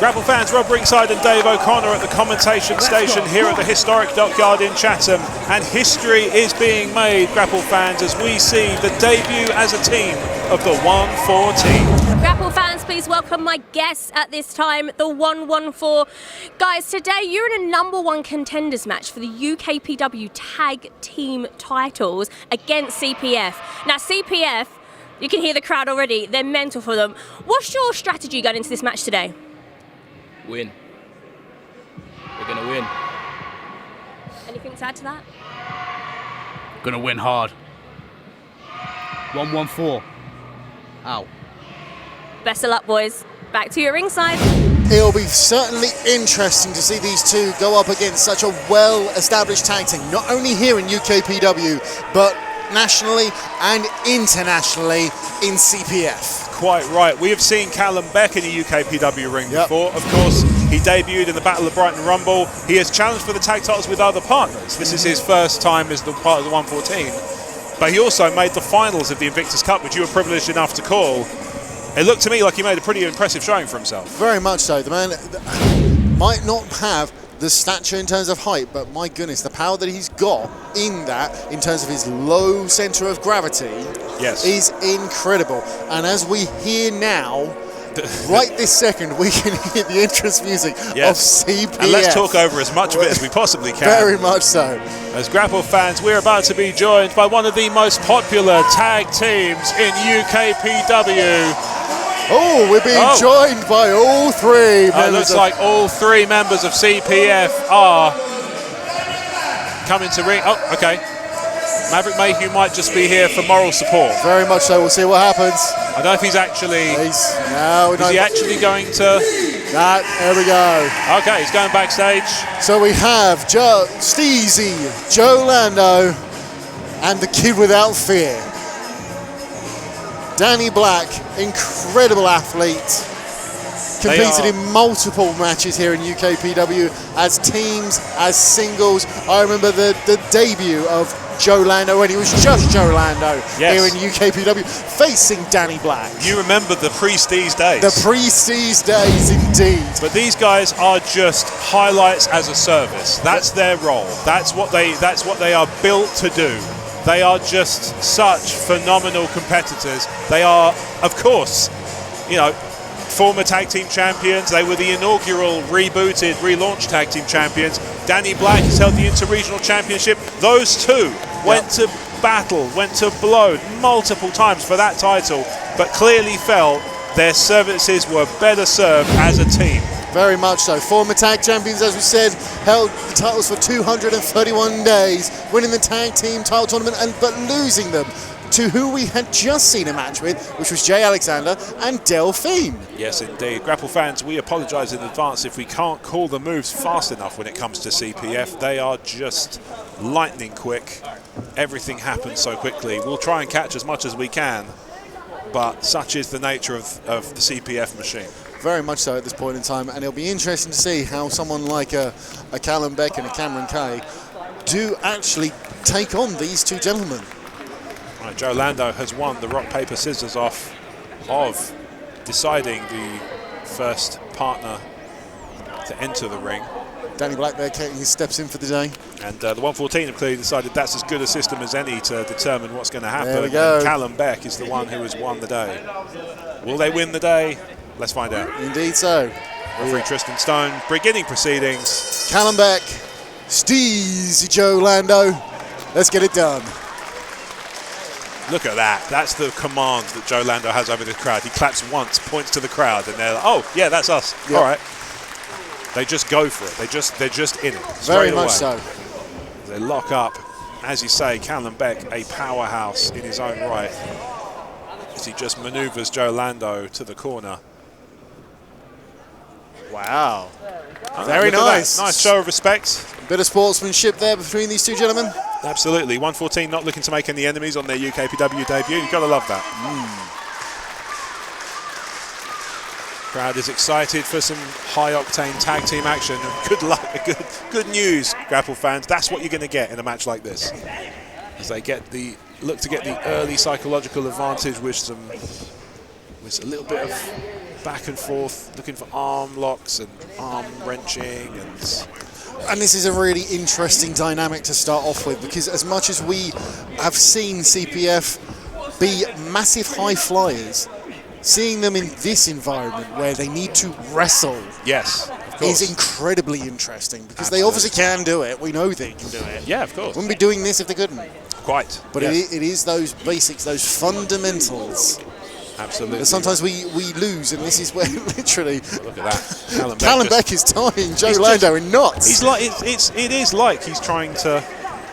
Grapple fans, Rob Ringside and Dave O'Connor at the commentation station here at the Historic Dockyard in Chatham, and history is being made, Grapple fans, as we see the debut as a team of the 114. Grapple fans, please welcome my guests at this time, the 114. Guys, today you're in a #1 contenders match for the UKPW tag team titles against CPF. Now CPF, you can hear the crowd already, they're mental for them. What's your strategy going into this match today? Win. We're gonna win. Anything to add to that? Gonna win hard. 114. Out. Best of luck, boys. Back to your ringside. It'll be certainly interesting to see these two go up against such a well-established tag team, not only here in UKPW, but nationally and internationally in CPF. Quite right. We have seen Callum Beck in the UKPW ring before. Of course, he debuted in the Battle of Brighton Rumble. He has challenged for the tag titles with other partners. This is his first time as the part of the 114. But he also made the finals of the Invictus Cup, which you were privileged enough to call. It looked to me like he made a pretty impressive showing for himself. Very much so. The man might not have the stature in terms of height, but my goodness, the power that he's got in that, in terms of his low centre of gravity, is incredible. And as we hear now, right this second, we can hear the entrance music of CPF. And let's talk over as much of it as we possibly can. Very much so. As Grapple fans, we're about to be joined by one of the most popular tag teams in UKPW. Oh, we're being joined by all three members. It looks like all three members of CPF are coming to ring. Oh, okay. Maverick Mayhew might just be here for moral support. Very much so. We'll see what happens. I don't know if he's actually... is he actually going to... There we go. Okay, he's going backstage. So we have Steezy, Joe Lando, and the Kid Without Fear. Danny Black, incredible athlete, competed in multiple matches here in UKPW as teams, as singles. I remember the debut of Joe Lando when he was just Joe Lando here in UKPW, facing Danny Black. You remember the Prestige days. The Prestige days, indeed. But these guys are just highlights as a service. That's their role. That's what they are built to do. They are just such phenomenal competitors. They are, of course, you know, former tag team champions. They were the inaugural rebooted, relaunched tag team champions. Danny Black has held the Inter-Regional Championship. Those two went to battle, went to blow multiple times for that title, but clearly felt their services were better served as a team. Very much so. Former tag champions, as we said, held the titles for 231 days, winning the tag team title tournament but losing them to who we had just seen a match with, which was Jay Alexander and Delphine. Yes, indeed. Grapple fans, we apologise in advance if we can't call the moves fast enough when it comes to CPF. They are just lightning quick. Everything happens so quickly. We'll try and catch as much as we can, but such is the nature of the CPF machine. Very much so at this point in time, and it'll be interesting to see how someone like a Callum Beck and a Cameron Kay do actually take on these two gentlemen. Right, Joe Lando has won the rock, paper, scissors off of deciding the first partner to enter the ring. Danny Black there, he steps in for the day. And the 114 have clearly decided that's as good a system as any to determine what's going to happen. There we go. And Callum Beck is the one who has won the day. Will they win the day? Let's find out. Indeed so. Referee Tristan Stone, beginning proceedings. Callum Beck, Steezy Joe Lando. Let's get it done. Look at that. That's the command that Joe Lando has over the crowd. He claps once, points to the crowd, and they're like, oh, yeah, that's us. Yep. All right. They just go for it. They're just in it. Very much so. They lock up. As you say, Callum Beck, a powerhouse in his own right, as he just manoeuvres Joe Lando to the corner. Wow. Oh, Very look at nice. that. Nice show of respect. Bit of sportsmanship there between these two gentlemen. Absolutely. 114 not looking to make any enemies on their UKPW debut. You've got to love that. Crowd is excited for some high-octane tag team action. Good luck, good news, Grapple fans. That's what you're going to get in a match like this, as they look to get the early psychological advantage with a little bit of back and forth, looking for arm locks and arm wrenching, and this is a really interesting dynamic to start off with, because as much as we have seen CPF be massive high flyers, seeing them in this environment where they need to wrestle is incredibly interesting, because they obviously can do it. We know they can do it. Yeah, of course. Wouldn't be doing this if they couldn't. Quite. But it is those basics, those fundamentals. Absolutely. But sometimes we lose, and this is where literally. Look at that. Callum Beck is tying Joe Lando in knots. He's like it is like he's trying to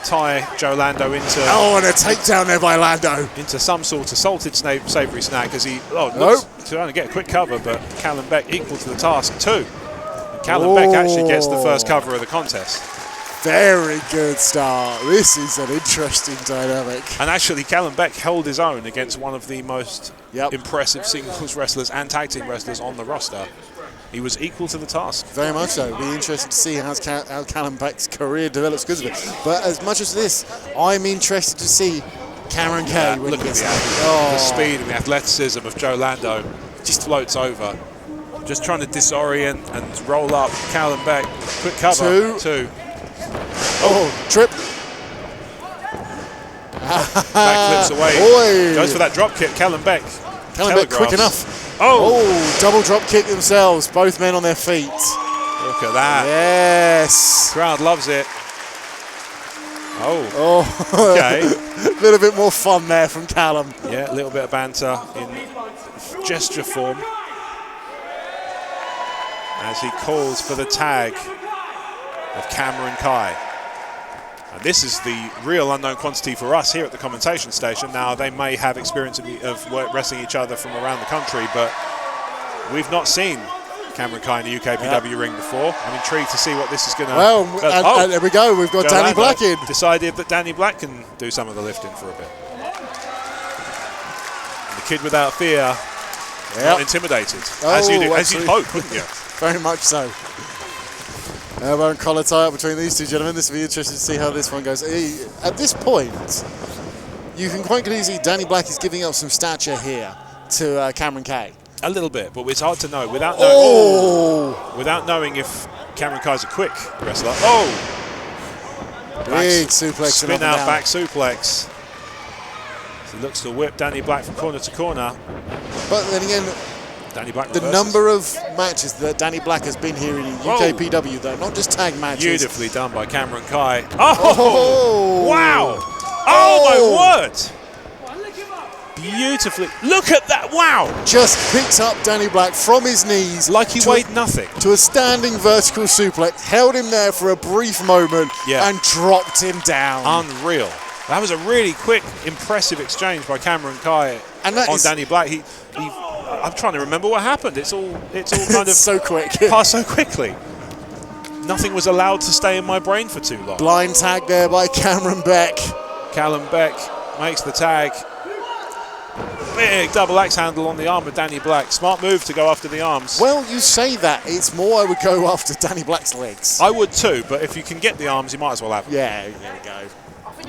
tie Joe Lando into. Oh, and a takedown there by Lando. Into some sort of salted savoury snack as he looks trying to get a quick cover, but Callum Beck equal to the task too. And Callum Beck actually gets the first cover of the contest. Very good start. This is an interesting dynamic. And actually, Callum Beck held his own against one of the most impressive singles wrestlers and tag team wrestlers on the roster. He was equal to the task. Very much so. It'll be interesting to see how Callum Beck's career develops because of it. But as much as this, I'm interested to see Cameron Kay. Look at the speed and the athleticism of Joe Lando. Just floats over. Just trying to disorient and roll up Callum Beck. Quick cover. Two. Oh, trip. Backflips away. Boy. Goes for that drop kick. Callum Beck. Callum Beck quick enough. Oh, double drop kick themselves. Both men on their feet. Look at that. Yes. Crowd loves it. Oh. Okay. A little bit more fun there from Callum. Yeah, a little bit of banter in gesture form as he calls for the tag of Cameron Kai. And this is the real unknown quantity for us here at the commentation station. Now, they may have experience of wrestling each other from around the country, but we've not seen Cameron Kai in the UKPW ring before. I'm intrigued to see what this is going to... Well, and there we go. We've got Danny Black in. Decided that Danny Black can do some of the lifting for a bit. And the kid without fear, not intimidated. As you'd hope, wouldn't you? Very much so. Elbow and collar tie up between these two gentlemen. This will be interesting to see how this one goes. At this point, you can quite clearly see Danny Black is giving up some stature here to Cameron Kay. A little bit, but it's hard to know without knowing if Cameron Kai's a quick wrestler. Big suplex. Spin out back suplex. So he looks to whip Danny Black from corner to corner. But then again, Danny Black the number of matches that Danny Black has been here in UKPW, though, not just tag matches. Beautifully done by Cameron Kai. Oh, wow. Oh, my word. Beautifully. Look at that. Wow. Just picked up Danny Black from his knees. Like he weighed nothing. To a standing vertical suplex. Held him there for a brief moment and dropped him down. Unreal. That was a really quick, impressive exchange by Cameron Kai on Danny Black. I'm trying to remember what happened. It's all kind of so quick. Passed so quickly. Nothing was allowed to stay in my brain for too long. Blind tag there by Cameron Beck. Callum Beck makes the tag. Big double axe handle on the arm of Danny Black. Smart move to go after the arms. Well, you say that. It's more I would go after Danny Black's legs. I would too, but if you can get the arms, you might as well have them. Yeah, there we go.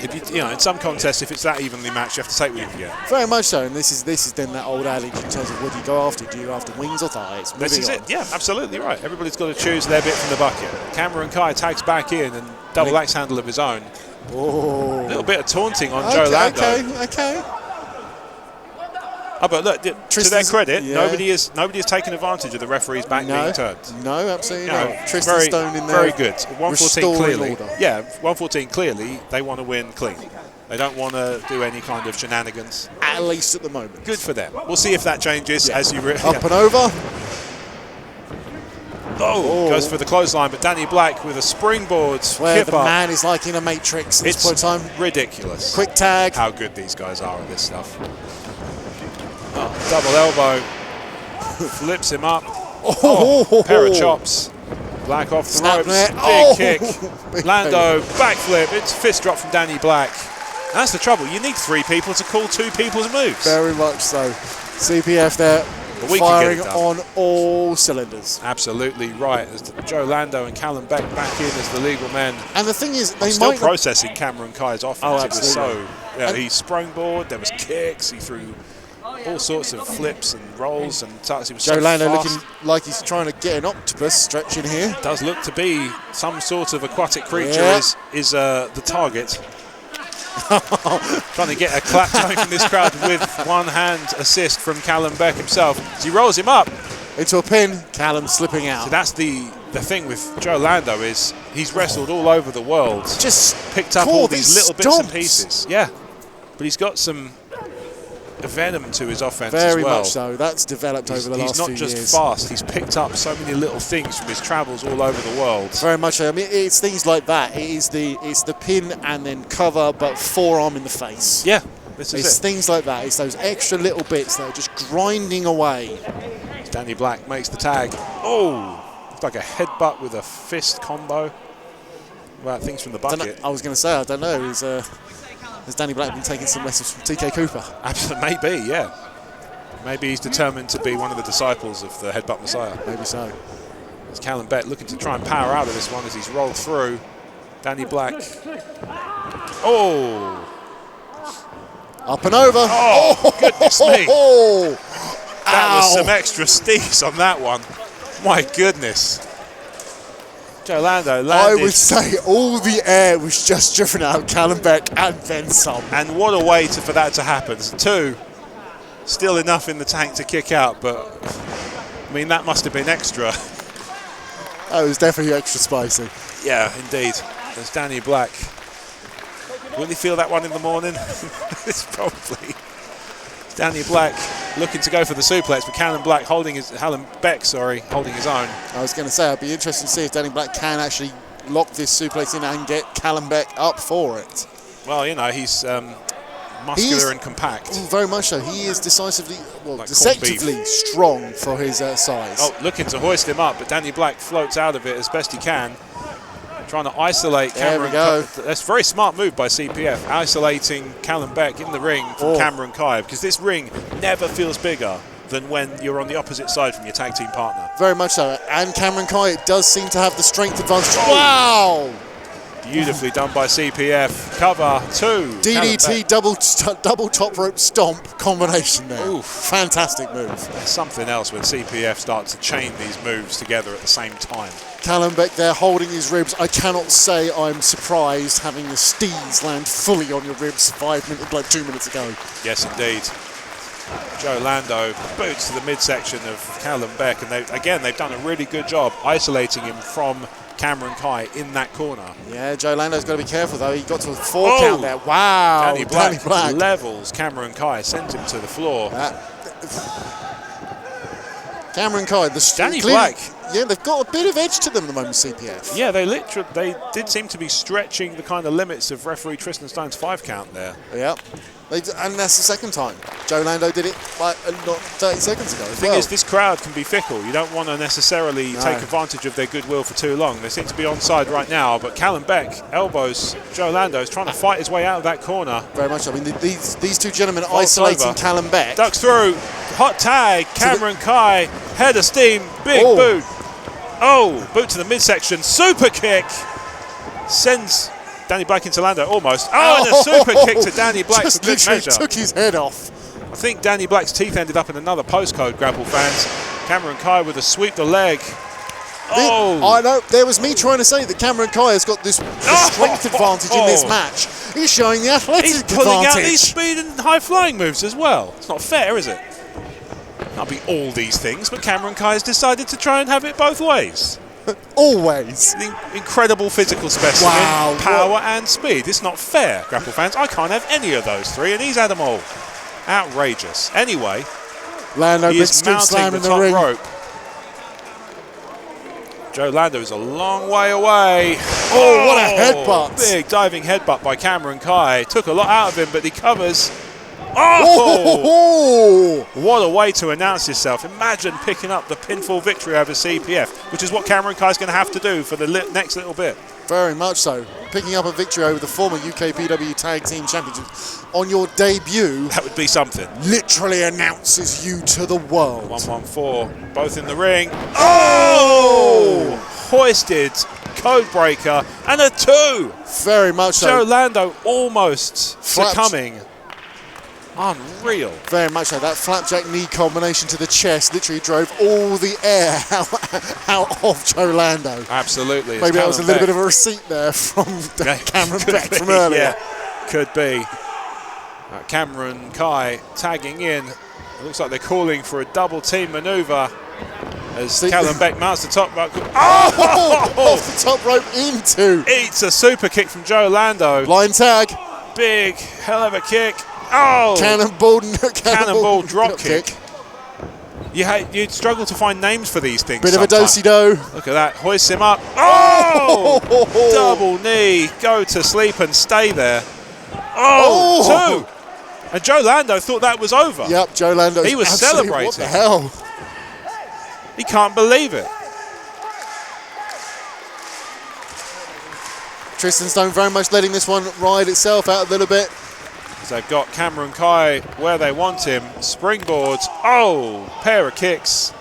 If you in some contests, if it's that evenly matched, you have to take what you can get. Very much so, and this is then that old adage in terms of what do you go after? Do you go after wings or thighs? This is it. Yeah, absolutely right. Everybody's got to choose their bit from the bucket. Cameron Kai tags back in and double axe handle of his own. Oh, a little bit of taunting on Joe Lando. Okay. Oh, but look, to their credit, nobody has taken advantage of the referee's back being turned. No, absolutely not. Tristan Stone in there. Very good. 114 clearly. Order. Yeah, 114 clearly. They want to win clean. They don't want to do any kind of shenanigans. At least at the moment. Good for them. We'll see if that changes as you. Up and over. Goes for the clothesline, but Danny Black with a springboard. Where the man is like in a Matrix at this point in time. Ridiculous. Quick tag. How good these guys are at this stuff. Double elbow. Flips him up. Oh, pair of chops. Black off the ropes. Big kick. Lando, backflip. It's fist drop from Danny Black. That's the trouble. You need 3 people to call 2 people's moves. Very much so. CPF there, firing on all cylinders. Absolutely right. As Joe Lando and Callum Beck back in as the legal men. And the thing is, they still processing Cameron Kai's offense. Oh, it absolutely. was so. Yeah, he sprungboard. There was kicks. He threw all sorts of flips and rolls and tucks. He was Joe so Lando fast. looking like he's trying to get an octopus stretching here. Does look to be some sort of aquatic creature. Is the target. Trying to get a clap going from this crowd with one hand assist from Callum Beck himself as he rolls him up into a pin. Callum slipping out. So that's the thing with Joe Lando is he's wrestled all over the world, just picked up all these little bits and pieces. Yeah, but he's got some venom to his offense as well. Very much so. That's developed over the last few years. He's not just fast, he's picked up so many little things from his travels all over the world. Very much so. I mean, it's things like that. It's the pin and then cover, but forearm in the face. Yeah, this is it's things like that. It's those extra little bits that are just grinding away. Danny Black makes the tag. Oh, it's like a headbutt with a fist combo. Well, things from the bucket. I was going to say, I don't know. Has Danny Black been taking some lessons from TK Cooper? Absolutely, maybe, yeah. Maybe he's determined to be one of the disciples of the Headbutt Messiah. Maybe so. It's Callum Beck looking to try and power out of this one as he's rolled through. Danny Black. Oh! Up and over. Oh, goodness me. That was Ow. some extra steez on that one. My goodness. Joe Lando landed. I would say all the air was just driven out of Callum Beck and then some. And what a way for that to happen. 2, still enough in the tank to kick out, but I mean, that must have been extra. That was definitely extra spicy. Yeah, indeed. There's Danny Black. Will he feel that one in the morning? It's probably. Danny Black looking to go for the suplex, but Callum Beck holding his own. I was going to say, I'd be interested to see if Danny Black can actually lock this suplex in and get Callum Beck up for it. Well, you know, he's muscular and compact. Very much so. He is decisively, like deceptively strong for his size. Oh, looking to hoist him up, but Danny Black floats out of it as best he can. Trying to isolate Cameron. There we go. That's a very smart move by CPF, isolating Callum Beck in the ring from Cameron Kai, because this ring never feels bigger than when you're on the opposite side from your tag team partner. Very much so. And Cameron Kai does seem to have the strength advantage. Wow! Beautifully done by CPF. Cover 2. DDT double top rope stomp combination there. Oof. Fantastic move. There's something else when CPF starts to chain these moves together at the same time. Callum Beck there holding his ribs. I cannot say I'm surprised having the steez land fully on your ribs 2 minutes ago. Yes, indeed. Joe Lando boots to the midsection of Callum Beck, and they've done a really good job isolating him from Cameron Kai in that corner. Yeah, Joe Lando's got to be careful though. He got to a 4 count there. Wow, Danny Black levels Cameron Kai, sends him to the floor. Cameron Kai, Danny Black. Yeah, they've got a bit of edge to them at the moment, CPF. Yeah, they did seem to be stretching the kind of limits of referee Tristan Stone's 5 count there. Yeah. And that's the second time. Joe Lando did it not 30 seconds ago. The thing is, this crowd can be fickle. You don't want to necessarily take advantage of their goodwill for too long. They seem to be onside right now, but Callum Beck elbows Joe Lando, is trying to fight his way out of that corner. Very much. I mean, these two gentlemen isolating Callum Beck. Ducks through, hot tag, Cameron Kai, head of steam, big boot. Oh, boot to the midsection, super kick, sends Danny Black into Lando, almost. Oh, and a super kick to Danny Black for good measure. Took his head off. I think Danny Black's teeth ended up in another postcode, Grapple fans. Cameron Kai with a sweep the leg. I know, there was me trying to say that Cameron Kai has got this strength advantage in this match. He's showing the athletic He's pulling out these speed and high-flying moves as well. It's not fair, is it? Can't be all these things, but Cameron Kai has decided to try and have it both ways. Always. The incredible physical specimen, power and speed. It's not fair, Grapple fans. I can't have any of those 3, and he's had them all. Outrageous. Anyway, Lando he is mounting the top ring. rope. Joe Lando is a long way away. Oh, what a headbutt. Big diving headbutt by Cameron Kai. Took a lot out of him, but he covers. Oh! What a way to announce yourself. Imagine picking up the pinfall victory over CPF, which is what Cameron Kai's going to have to do for the next little bit. Very much so. Picking up a victory over the former UKPW Tag Team Championships on your debut. That would be something. Literally announces you to the world. 1-1-4, both in the ring. Oh! Hoisted, code breaker, and a 2. Very much so. Joe Lando almost succumbing. Unreal. Very much so. That flapjack knee combination to the chest literally drove all the air out of Joe Lando. Absolutely. Maybe that was a little bit of a receipt there from Cameron Beck from earlier. Yeah, could be. Cameron Kai tagging in. It looks like they're calling for a double team maneuver as Callum Beck mounts the top rope. Oh! Off the top rope into. Eats a super kick from Joe Lando. Line tag. Big hell of a kick. Oh! Cannonball drop kick. You'd struggle to find names for these things. Bit of a do-si-do. Look at that. Hoists him up. Oh! Double knee. Go to sleep and stay there. Oh! 2. And Joe Lando thought that was over. Yep, Joe Lando. He was celebrating. What the hell? He can't believe it. Tristan Stone very much letting this one ride itself out a little bit. So they've got Cameron Kai where they want him. Springboards. Oh, pair of kicks.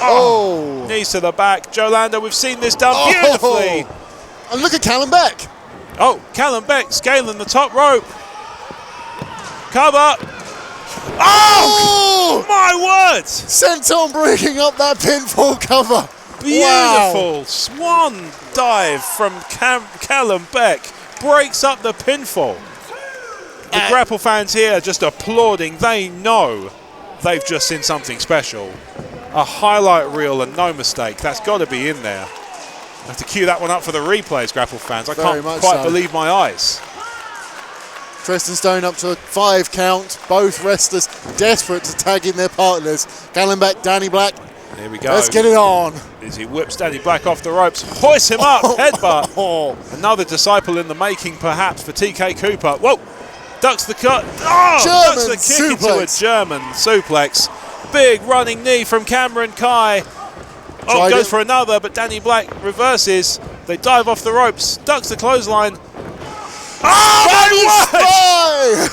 Oh, knees to the back. Joe Lando, we've seen this done beautifully. And look at Callum Beck. Oh, Callum Beck scaling the top rope. Cover. Oh, my word. Senton breaking up that pinfall cover. Beautiful swan dive from Callum Beck. Breaks up the pinfall. The grapple fans here just applauding. They know they've just seen something special. A highlight reel and no mistake. That's got to be in there. I have to cue that one up for the replays, grapple fans. I can't quite believe my eyes. Tristan Stone up to a 5 count. Both wrestlers desperate to tag in their partners. Callum Beck, Danny Black. Here we go. Let's get it on. As he whips Danny Black off the ropes, hoists him up, headbutt. Another disciple in the making, perhaps, for TK Cooper. Whoa! Ducks the cut. Oh! Ducks the kick into a German suplex. Big running knee from Cameron Kai. Oh, goes for another, but Danny Black reverses. They dive off the ropes. Ducks the clothesline. Oh,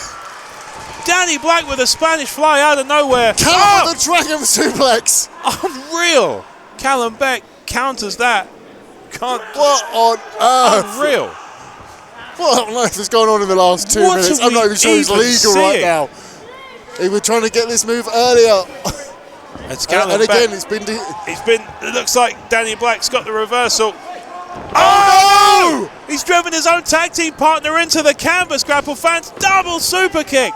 Danny Black with a Spanish fly out of nowhere. Callum with a dragon suplex. Unreal. Callum Beck counters that. What on earth? Unreal. What on earth is going on in the last 2 minutes? I'm not even sure he's legal right now. He was trying to get this move earlier. It's Callum and again, Beck. It looks like Danny Black's got the reversal. Oh! He's driven his own tag team partner into the canvas, grapple fans. Double super kick.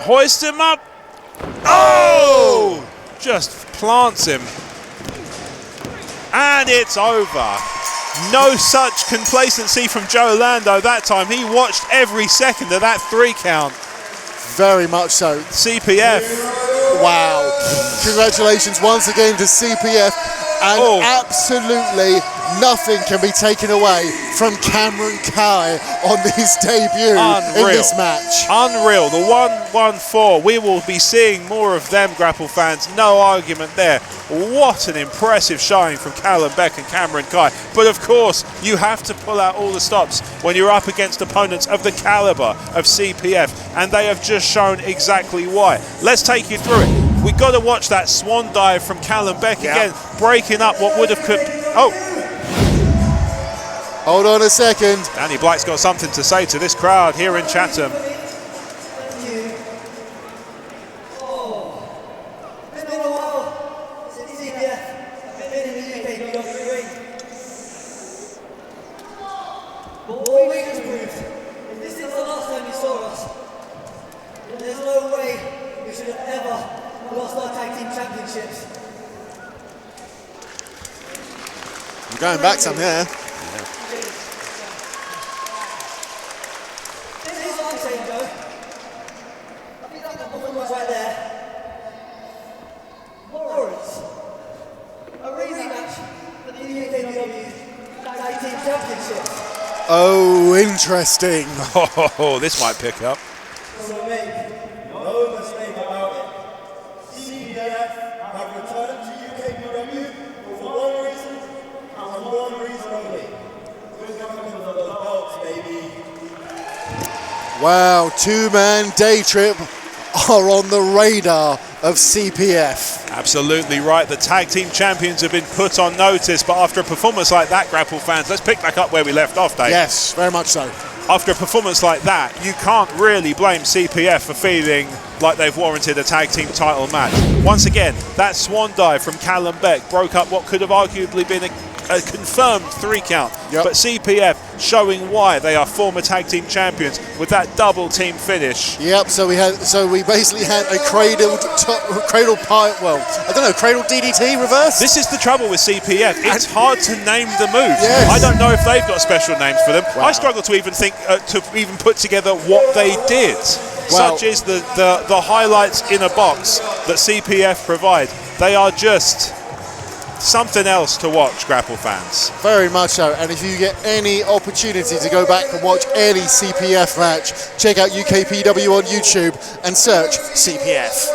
Hoist him up. Oh! Just plants him. And it's over. No such complacency from Joe Lando that time. He watched every second of that 3 count. Very much so. CPF. Wow. Congratulations once again to CPF. And absolutely nothing can be taken away from Cameron Kai on his debut in this match. Unreal. The 1-1-4. We will be seeing more of them, grapple fans. No argument there. What an impressive showing from Callum Beck and Cameron Kai. But of course, you have to pull out all the stops when you're up against opponents of the caliber of CPF. And they have just shown exactly why. Let's take you through it. We got to watch that swan dive from Callum Beck again, breaking up what would have could. Oh, hold on a second. Danny Black's got something to say to this crowd here in Chatham. It's been a while since CPF have been in the UKPW ring. But what we just proved, if this is the last time you saw us, then there's no way we should have ever lost our tag team championships. We're going back some there. This is what I'm saying, Joe. I think that performance right there warrants a rematch for the UKPW Tag Team Championships. Oh, interesting. Oh, this might pick up. So make no mistake about it. CPF have returned to UKPW for one reason and one reason only. We're going for the belts, baby. Wow, two-man day trip are on the radar of CPF. Absolutely right. The tag team champions have been put on notice, but after a performance like that, Grapple fans, let's pick back up where we left off, Dave. Yes, very much so. After a performance like that, you can't really blame CPF for feeling like they've warranted a tag team title match. Once again, that swan dive from Callum Beck broke up what could have arguably been a confirmed 3 count. Yep. But CPF showing why they are former tag team champions with that double team finish. Yep. So we basically had a cradle DDT reverse. This is the trouble with CPF. It's hard to name the moves. Yes. I don't know if they've got special names for them. Wow. I struggle to even think to even put together what they did. Well, Such is the highlights in a box that CPF provide. They are just something else to watch, Grapple fans. Very much so. And if you get any opportunity to go back and watch any CPF match, check out UKPW on YouTube and search CPF.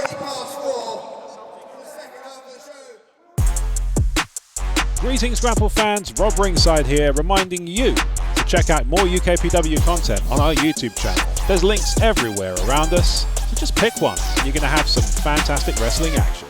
Greetings, Grapple fans. Rob Ringside here, reminding you to check out more UKPW content on our YouTube channel. There's links everywhere around us, so just pick one. You're going to have some fantastic wrestling action.